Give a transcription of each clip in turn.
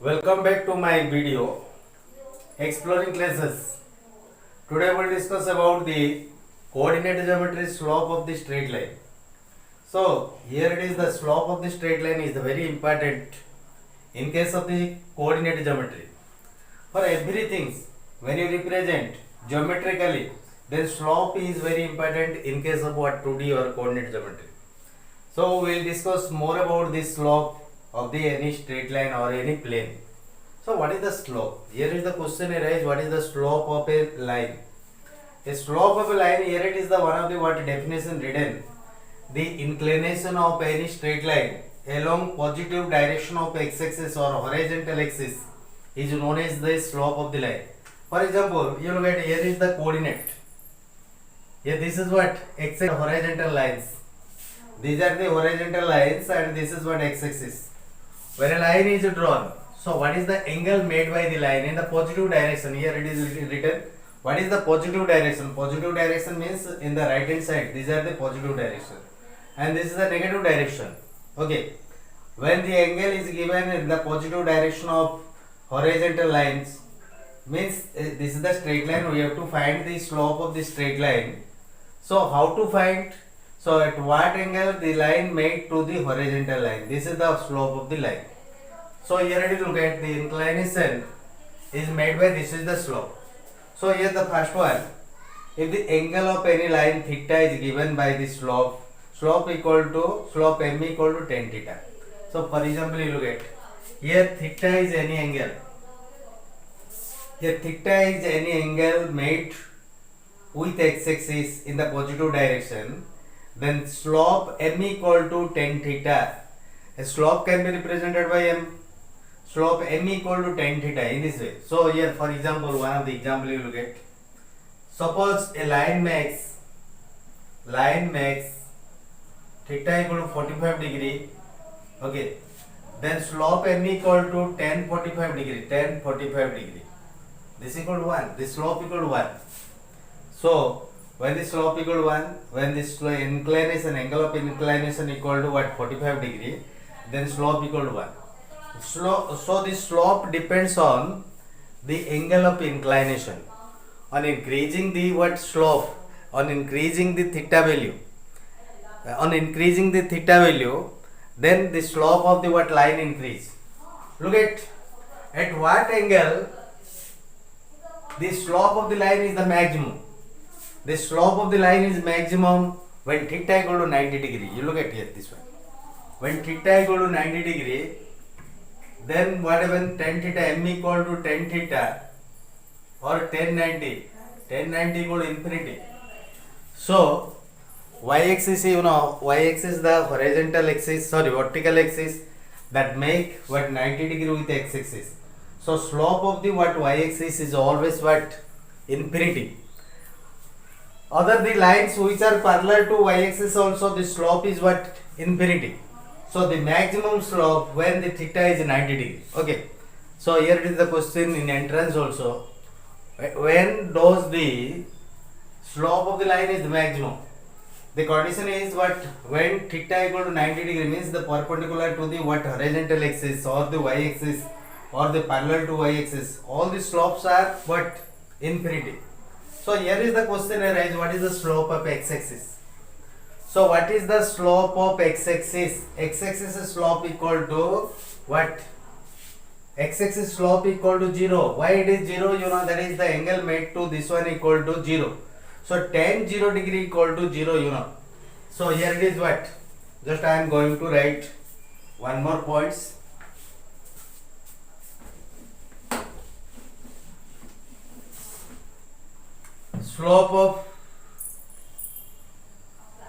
Welcome back to my video Exploring Classes. Today we will discuss about the coordinate geometry slope of the straight line. So here it is, the slope of the straight line is very important in case of the coordinate geometry. For everything when you represent geometrically, then slope is very important in case of what 2D or coordinate geometry. So we will discuss more about this slope of the any straight line or any plane. So what is the slope? Here is the question arise, what is the slope of a line? A slope of a line, here it is the one of the what definition written. The inclination of any straight line along positive direction of x-axis or horizontal axis is known as the slope of the line. For example, you look at here is the coordinate. Here this is what x-axis horizontal lines. These are the horizontal lines and this is what x-axis. When a line is drawn, so what is the angle made by the line in the positive direction? Here it is written. What is the positive direction? Positive direction means in the right hand side. These are the positive direction. And this is the negative direction. Okay. When the angle is given in the positive direction of horizontal lines, means this is the straight line. We have to find the slope of the straight line. So how to find? So at what angle the line made to the horizontal line? This is the slope of the line. So here it is, look at the inclination is made by, this is the slope. So here the first one, if the angle of any line theta is given by the slope equal to slope m equal to tan theta. So for example, you look at here theta is any angle. Here theta is any angle made with x-axis in the positive direction. Then slope m equal to tan theta. A slope can be represented by m. Slope m equal to tan theta in this way. So here for example, one of the example you look at. Suppose a line makes theta equal to 45 degree. Okay. Then slope m equal to tan 45 degree. This equal to 1. This slope equal to 1. So when the slope equal to 1, when this inclination, angle of inclination equal to what 45 degree, then slope equal to 1. So the slope depends on the angle of inclination. On increasing the what slope, on increasing the theta value, then the slope of the what line increase. Look at what angle the slope of the line is the maximum. The slope of the line is maximum when theta equal to 90 degree. You look at here this one. When theta equal to 90 degree, then what happens? Tan theta m equal to tan theta or tan 90 equal to infinity. So y-axis, y-axis the horizontal axis, vertical axis that make what 90 degree with x-axis. So slope of the what y-axis is always what infinity. Other the lines which are parallel to y-axis also the slope is what infinity. So the maximum slope when the theta is 90 degree. Okay. So here it is the question in entrance also. When does the slope of the line is the maximum? The condition is what when theta equal to 90 degree means the perpendicular to the what horizontal axis or the y-axis or the parallel to y-axis. All the slopes are what infinity. So here is the question arise, what is the slope of x-axis? So what is the slope of x-axis? X-axis slope equal to what? X-axis slope equal to 0. Why it is 0? That is the angle made to this one equal to 0. So tan 0 degree equal to 0, So here it is what? Just I am going to write one more points. Slope of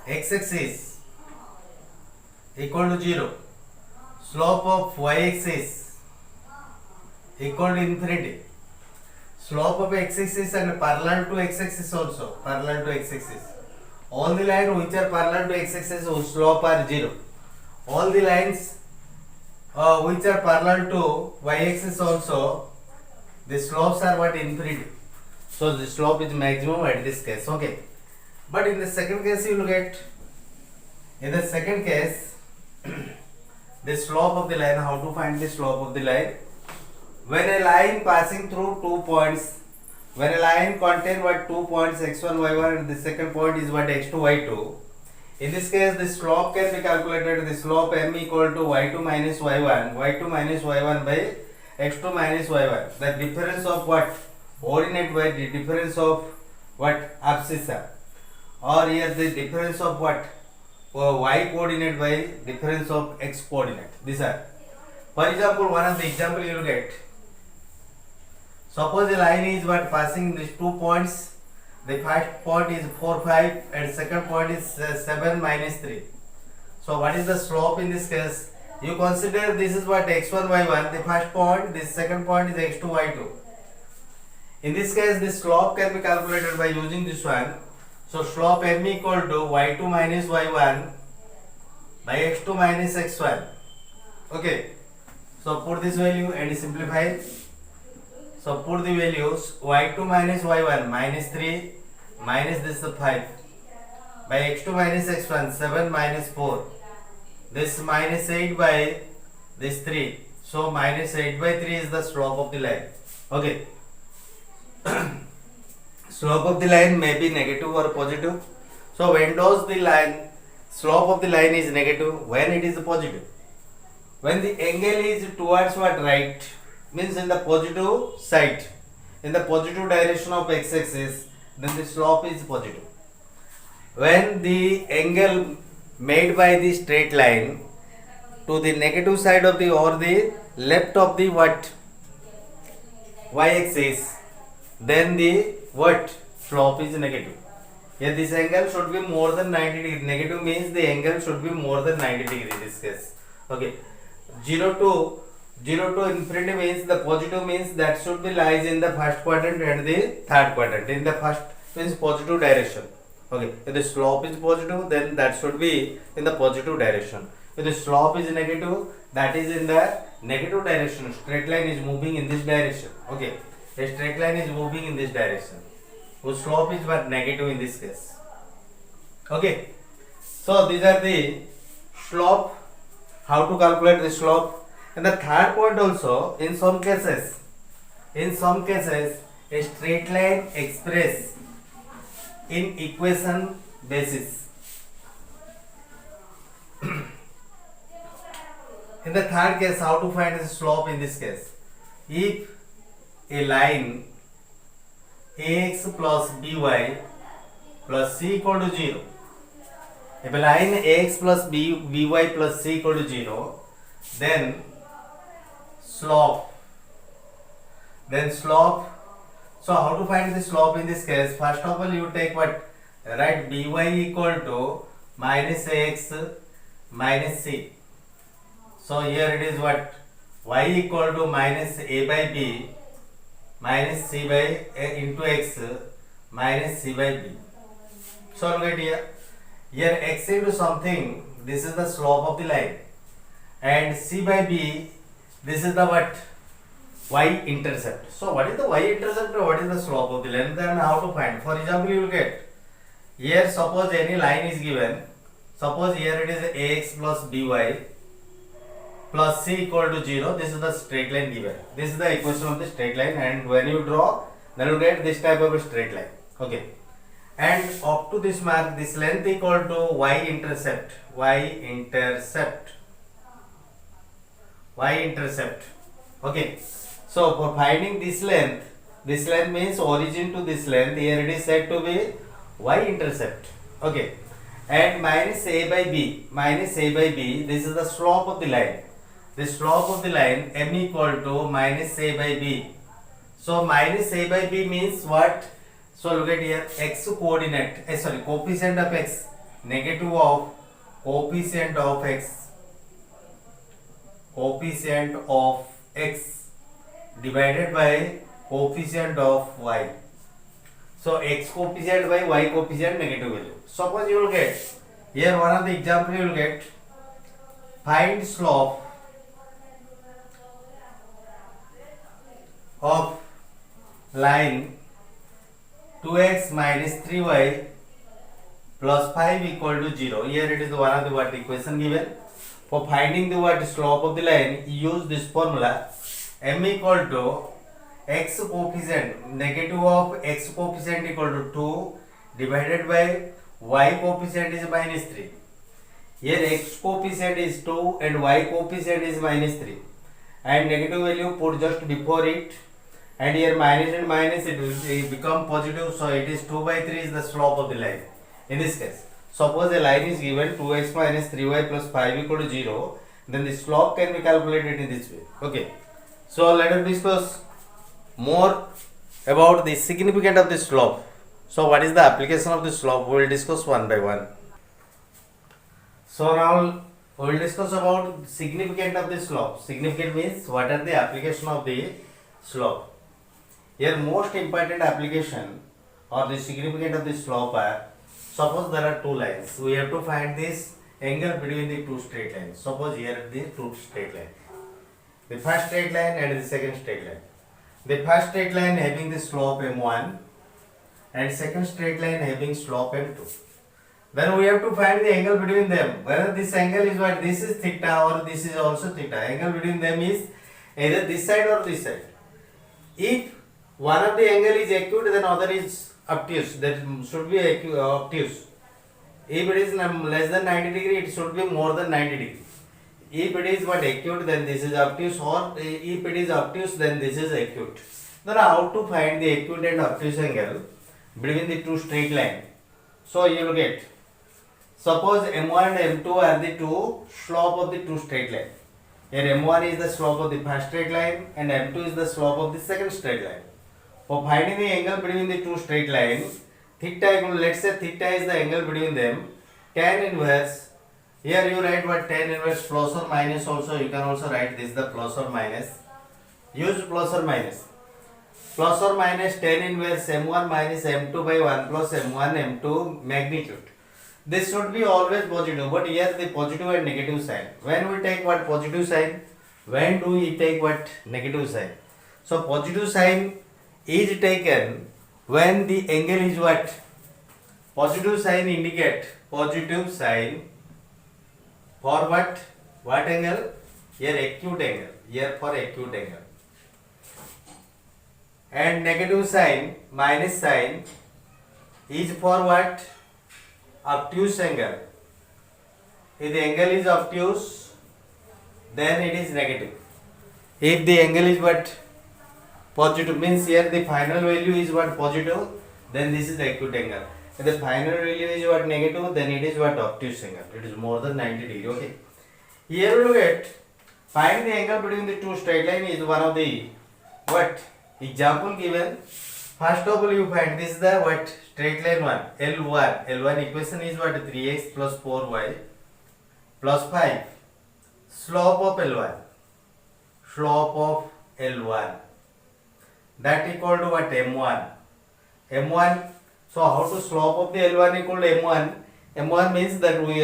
x-axis equal to 0. Slope of y-axis equal to infinity. Slope of x-axis and parallel to x-axis also. All the lines which are parallel to x-axis whose slope are 0. All the lines which are parallel to y-axis also, the slopes are what infinity. So the slope is maximum at this case. Okay. But in the second case you look at, in the second case the slope of the line, how to find the slope of the line? when a line passing through 2 points, when a line contain what 2 points x1 y1 and the second point is what x2 y2, in this case the slope can be calculated. The slope m equal to y2 minus y1 by x2 minus y1. The difference of what ordinate by the difference of what abscissa, or here the difference of what y coordinate by difference of x coordinate. These are, for example, one of the example you will get. Suppose a line is what passing these 2 points. The first point is 4 5 and second point is 7 minus 3. So what is the slope in this case? You consider this is what x1 y1, the first point, this second point is x2 y2. In this case the slope can be calculated by using this one. So slope m equal to y2 minus y1 by x2 minus x1. Okay. So put this value and simplify. So put the values y2 minus y1 minus 3 minus this 5 by x2 minus x1 7 minus 4, this minus 8 by this 3. So minus 8 by 3 is the slope of the line. Okay. Slope of the line may be negative or positive. So when does the line slope of the line is negative? When it is positive. When the angle is towards what right, means in the positive side, in the positive direction of x-axis, then the slope is positive. When the angle made by the straight line to the negative side of the or the left of the what y-axis, then the what slope is negative. Here this angle should be more than 90 degree. Negative means the angle should be more than 90 degree in this case. Okay. 0 to infinity means the positive means that should be lies in the first quadrant and the third quadrant. In the first means positive direction. Okay. If the slope is positive, then that should be in the positive direction. If the slope is negative, that is in the negative direction. Straight line is moving in this direction. Okay. A straight line is moving in this direction. Whose slope is what negative in this case. Okay. So these are the slope. How to calculate the slope. And the third point also, in some cases, a straight line expressed in equation basis. In the third case, how to find the slope in this case? If a line ax plus by plus c equal to 0. If a line ax plus by plus c equal to 0, then slope. So how to find the slope in this case? First of all, you take what? Write by equal to minus ax minus c. So here it is what? Y equal to minus a by b minus c by a into x minus c by b. So look at here. Here x into something, this is the slope of the line, and c by b, this is the what? Y intercept. So what is the y intercept or what is the slope of the line? Then how to find? For example, you will get here, suppose any line is given. Suppose here it is ax plus by plus c equal to 0. This is the straight line given. This is the equation of the straight line, and when you draw, then you get this type of a straight line. Okay. And up to this mark, this length equal to y intercept. Okay. So for finding this length means origin to this length. Here it is said to be y intercept. Okay. And minus a by b. This is the slope of the line. The slope of the line m equal to minus a by b. So minus a by b means what? So look at here, x coordinate, coefficient of x, negative of coefficient of x divided by coefficient of y. So x coefficient by y coefficient negative value. Suppose you will get, here one of the example you will get, find slope of line 2x minus 3y plus 5 equal to 0. Here it is one of the equation given. For finding the slope of the line, use this formula m equal to x coefficient, negative of x coefficient equal to 2 divided by y coefficient is minus 3. Here x coefficient is 2 and y coefficient is minus 3, and negative value put just before it, and here minus and minus it will become positive, so it is 2 by 3 is the slope of the line. In this case, suppose a line is given 2x minus 3y plus 5 equal to 0, then the slope can be calculated in this way. Okay, so let us discuss more about the significance of the slope. So what is the application of the slope? We will discuss one by one. So now we will discuss about significance of the slope. Significant means what are the application of the slope. Here most important application or the significance of the slope are, suppose there are two lines. We have to find this angle between the two straight lines. Suppose here the two straight lines. The first straight line and the second straight line. The first straight line having the slope m1 and second straight line having slope m2. Then we have to find the angle between them. Whether this angle is what, this is theta or this is also theta. Angle between them is either this side or this side. If one of the angle is acute, then other is obtuse. That should be obtuse. If it is less than 90 degree, it should be more than 90 degree. If it is what acute, then this is obtuse, or if it is obtuse, then this is acute. Then how to find the acute and obtuse angle between the two straight line? So you will get, suppose m1 and m2 are the two slope of the two straight line. Here m1 is the slope of the first straight line and m2 is the slope of the second straight line. For finding the angle between the two straight lines, theta equal, let's say theta is the angle between them, tan inverse. Here you write what tan inverse plus or minus, also you can also write this the plus or minus. Use plus or minus. Plus or minus tan inverse m1 minus m2 by 1 plus m1 m2 magnitude. This should be always positive, but here the positive and negative sign. When we take what positive sign? When do we take what negative sign? So positive sign is taken when the angle is what? Positive sign indicate positive sign for what? What angle? Here acute angle. Here for acute angle. And negative sign, minus sign is for what? Obtuse angle. If the angle is obtuse, then it is negative. If the angle is what? Positive, means here the final value is what? Positive, then this is the acute angle. If the final value is what? Negative, then it is what? Obtuse angle. It is more than 90 degree. Okay. Here we look at, find the angle between the two straight line is one of the what? Example given. First of all, you find this is the what? Straight line one, L1. L1 equation is what? 3x plus 4y plus 5. Slope of L1. Slope of L1. That equal to what? M1. M1. So how to slope of the L1 equal to M1? M1 means that we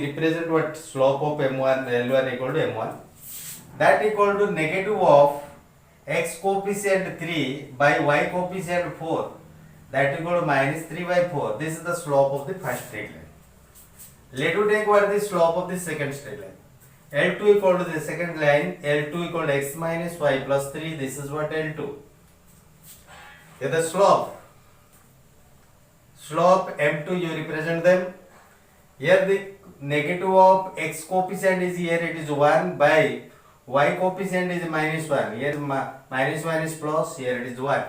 represent what? Slope of M1, L1 equal to M1. That equal to negative of x coefficient 3 by y coefficient 4. That equal to minus 3 by 4. This is the slope of the first straight line. Let us take what is the slope of the second straight line. L2 equal to the second line. L2 equal to x minus y plus 3. This is what L2. Here the slope M2 you represent them. Here the negative of x coefficient is here, it is 1 by y coefficient is minus 1. Here minus 1 is plus, here it is 1.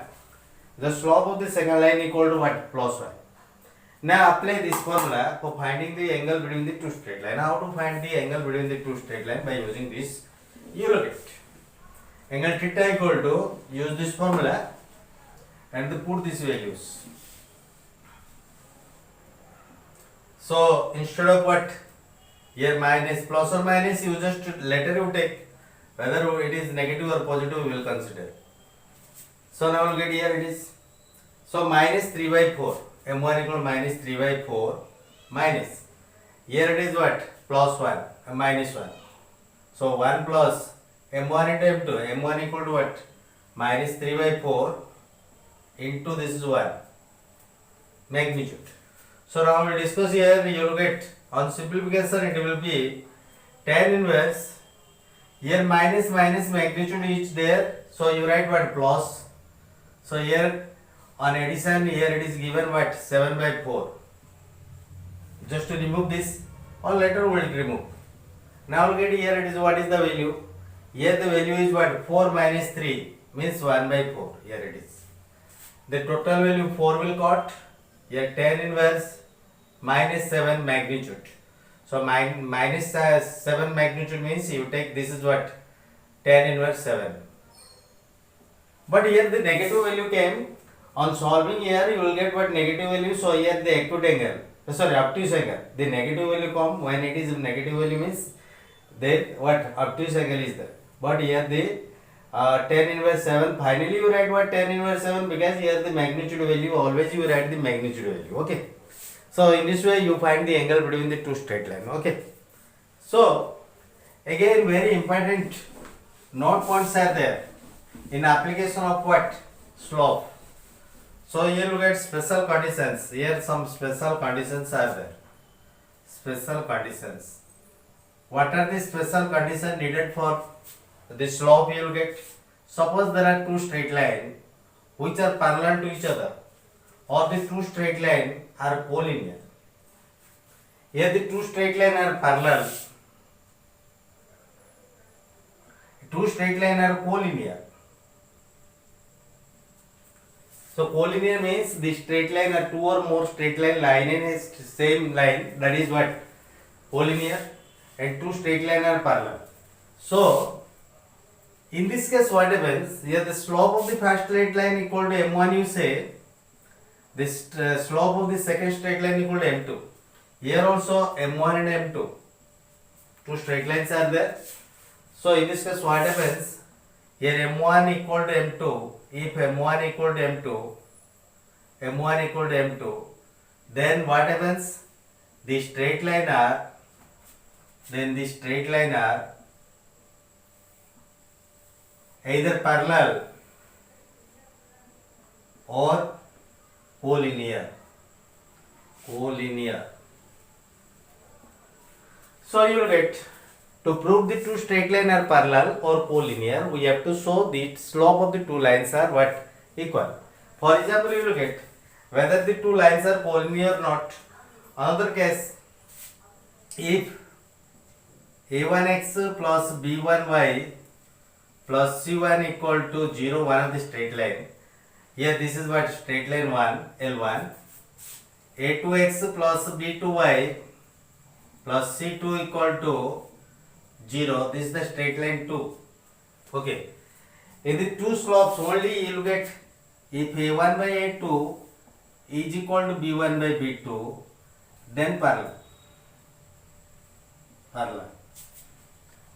The slope of the second line equal to what? Plus 1. Now apply this formula for finding the angle between the two straight line. How to find the angle between the two straight line? By using this, you look at angle theta equal to, use this formula and put these values. So instead of what? Here minus, plus or minus, you just later you take whether it is negative or positive, we will consider. So now we'll get here it is. So minus 3 by 4. M1 equal to minus 3 by 4 minus. Here it is what? Plus 1, minus 1. So 1 plus M1 into M2. M1 equal to what? Minus 3 by 4 into this is 1. Magnitude. So now we will discuss here, you will get on simplification it will be tan inverse Here minus magnitude is there, so you write what plus. So here on addition, here it is given what 7 by 4. Just to remove this, or later we will remove. Now look at here, it is what is the value? Here the value is what 4 minus 3 means 1 by 4. Here it is. The total value 4 will cut. Here tan inverse minus 7 magnitude. So minus 7 magnitude means you take this is what tan inverse 7. But here the negative value came. On solving here you will get what negative value. So here the acute angle, obtuse angle. The negative value come when it is negative value means then what obtuse angle is there. But here the tan inverse 7. Finally you write what tan inverse 7 because here the magnitude value always you write the magnitude value. Okay. So in this way you find the angle between the two straight line. Okay. So again very important note points are there in application of what slope. So here look at special conditions. Here some special conditions are there. Special conditions. What are the special conditions needed for the slope you will get? Suppose there are two straight lines which are parallel to each other, or the two straight lines are collinear. Here the two straight lines are parallel. Two straight lines are collinear. So collinear means the straight line are two or more straight line lying in a same line. That is what collinear, and two straight lines are parallel. So in this case what happens? Here the slope of the first straight line equal to m1 you say. This slope of the second straight line equal to m2. Here also m1 and m2. Two straight lines are there. So in this case what happens? Here m1 equal to m2. If m1 equal to m2, m1 equal to m2, then what happens? The straight line are either parallel or collinear. So you will get, to prove the two straight lines are parallel or collinear, we have to show the slope of the two lines are what equal. For example, you will get whether the two lines are collinear or not. Another case, if a1x plus b1y plus c1 equal to 0, one of the straight line. Here this is what straight line 1, L1. a2x plus b2y plus c2 equal to 0. This is the straight line 2. Okay. In the two slopes only you will get if a1 by a2 is equal to b1 by b2, then parallel.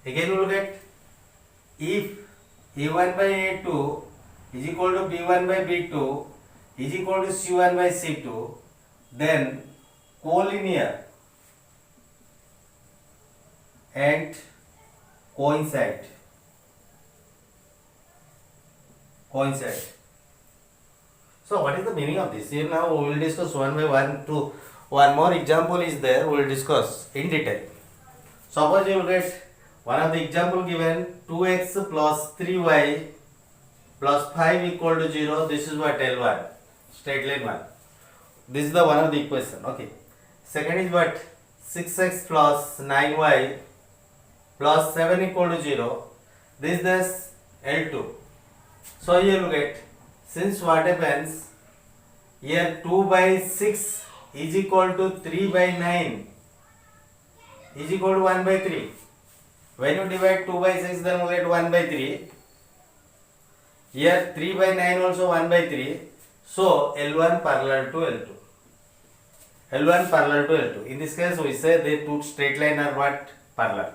Again you will get if a1 by a2 is equal to b1 by b2 is equal to c1 by c2, then collinear and coincide. So what is the meaning of this? Here now we will discuss one by one. One more example is there, we will discuss in detail. Suppose you will get one of the example given 2x plus 3y plus 5 equal to 0. This is what L1, straight line 1. This is the one of the equation. Okay. Second is what 6x plus 9y plus 7 equal to 0. This is L2. So here look at, since what happens here 2 by 6 is equal to 3 by 9 is equal to 1 by 3. When you divide 2 by 6 then you get 1 by 3. Here 3 by 9 also 1 by 3. So L1 parallel to L2. L1 parallel to L2. In this case we say the two straight line are what? Parallel.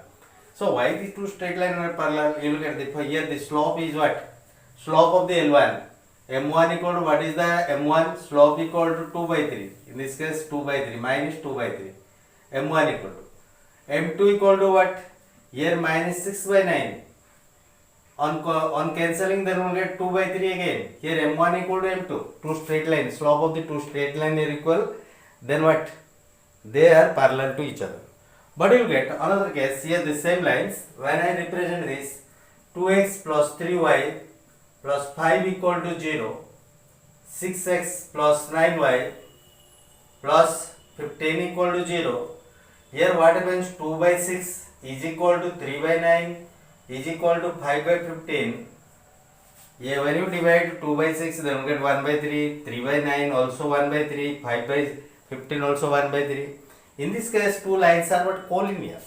So why the two straight line are parallel? You look at the here the slope is what? Slope of the L1. M1 equal to what is the M1? Slope equal to 2 by 3. In this case 2 by 3 minus 2 by 3. M1 equal to. M2 equal to what? Here minus 6 by 9. On cancelling then we will get 2 by 3 again. Here M1 equal to M2. Two straight lines. Slope of the two straight line are equal. Then what? They are parallel to each other. But you get another case here the same lines when I represent this 2x plus 3y plus 5 equal to 0, 6x plus 9y plus 15 equal to 0. Here what happens, 2 by 6 is equal to 3 by 9 is equal to 5 by 15. Here when you divide 2 by 6 then you get 1 by 3, 3 by 9 also 1 by 3, 5 by 15 also 1 by 3. In this case two lines are what, collinear.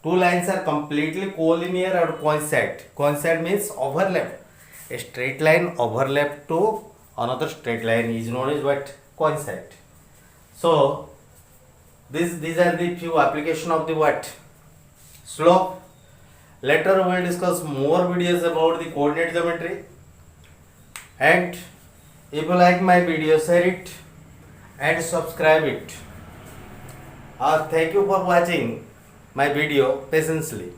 Two lines are completely collinear or coincide. Coincide means overlap. A straight line overlap to another straight line is known as what, coincide. So these are the few application of the what, slope. Later we will discuss more videos about the coordinate geometry. And if you like my video, share it and subscribe it. Thank you for watching my video patiently.